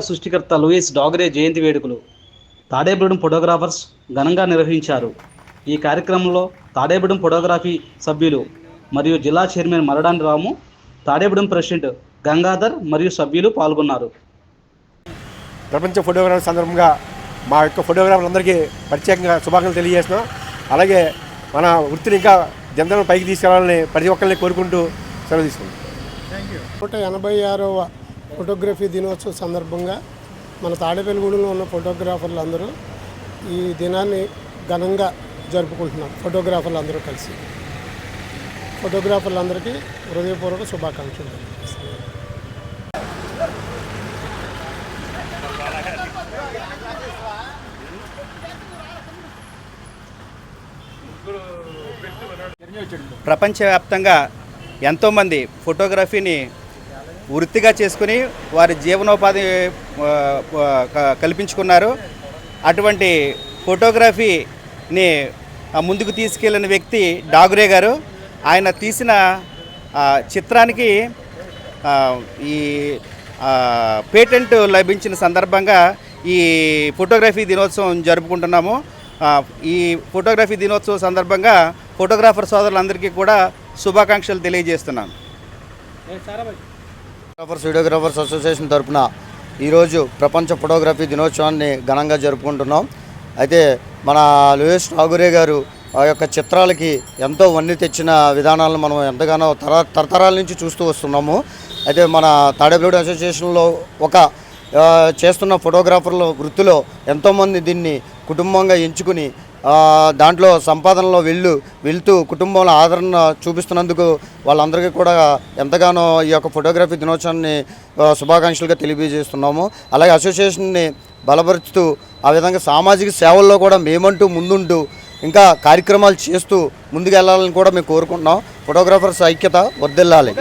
సృష్టికర్త లూయిస్ డాగ్రే జయంతి వేడుకలు తాడేపల్లిగూడెం ఫోటోగ్రాఫర్స్ ఘనంగా నిర్వహించారు. ఈ కార్యక్రమంలో తాడేపల్లిగూడెం ఫోటోగ్రఫీ సభ్యులు మరియు జిల్లా చైర్మన్ మరడాని రాము, తాడేపల్లిగూడెం ప్రెసిడెంట్ గంగాధర్ మరియు సభ్యులు పాల్గొన్నారు. ప్రపంచ ఫోటోగ్రాఫర్ సందర్భంగా మా యొక్క ఫోటోగ్రాఫర్లందరికీ ప్రత్యేకంగా శుభాకాంక్షలు తెలియజేస్తున్నాం. అలాగే మన వృత్తిని ఇంకా జనతలను పైకి తీసుకెళ్లాలని ప్రతి ఒక్కరిని కోరుకుంటూ సెలవు తీసుకుంటాం. 186వ ఫోటోగ్రఫీ దినోత్సవం సందర్భంగా మన తాడేపల్లిగూడెంలో ఉన్న ఫోటోగ్రాఫర్లు అందరూ ఈ దినాన్ని ఘనంగా జరుపుకుంటున్నాం. ఫోటోగ్రాఫర్లు అందరూ కలిసి ఫోటోగ్రాఫర్లందరికీ హృదయపూర్వక శుభాకాంక్షలు. ప్రపంచవ్యాప్తంగా ఎంతోమంది ఫోటోగ్రఫీని వృత్తిగా చేసుకుని వారి జీవనోపాధి కల్పించుకున్నారు. అటువంటి ఫోటోగ్రఫీని ముందుకు తీసుకెళ్లిన వ్యక్తి డాగ్రే గారు. ఆయన తీసిన చిత్రానికి ఈ పేటెంట్ లభించిన సందర్భంగా ఈ ఫోటోగ్రఫీ దినోత్సవం జరుపుకుంటున్నాము. ఈ ఫోటోగ్రఫీ దినోత్సవం సందర్భంగా ఫోటోగ్రాఫర్ సోదరులందరికీ కూడా శుభాకాంక్షలు తెలియజేస్తున్నాను. వీడియోగ్రాఫర్స్ అసోసియేషన్ తరఫున ఈరోజు ప్రపంచ ఫోటోగ్రఫీ దినోత్సవాన్ని ఘనంగా జరుపుకుంటున్నాం. అయితే మన లూయిస్ డాగ్రే గారు ఆ యొక్క చిత్రాలకి ఎంతో వన్నె తెచ్చిన విధానాలను మనం ఎంతగానో తరతరాల నుంచి చూస్తూ వస్తున్నాము. అయితే మన తాడేపల్లిగూడెం అసోసియేషన్లో ఒక చేస్తున్న ఫోటోగ్రాఫర్ల వృత్తిలో ఎంతోమంది దీన్ని కుటుంబంగా ఎంచుకుని దాంట్లో సంపాదనలో వెళ్తూ కుటుంబంలో ఆదరణ చూపిస్తున్నందుకు వాళ్ళందరికీ కూడా ఎంతగానో ఈ యొక్క ఫోటోగ్రఫీ దినోత్సవాన్ని శుభాకాంక్షలుగా తెలియజేస్తున్నాము. అలాగే అసోసియేషన్ని బలపరుస్తూ ఆ విధంగా సామాజిక సేవల్లో కూడా మేమంటూ ముందుంటూ ఇంకా కార్యక్రమాలు చేస్తూ ముందుకు వెళ్ళాలని కూడా మేము కోరుకుంటున్నాం. ఫోటోగ్రాఫర్స్ ఐక్యత వర్ధిల్లాలి.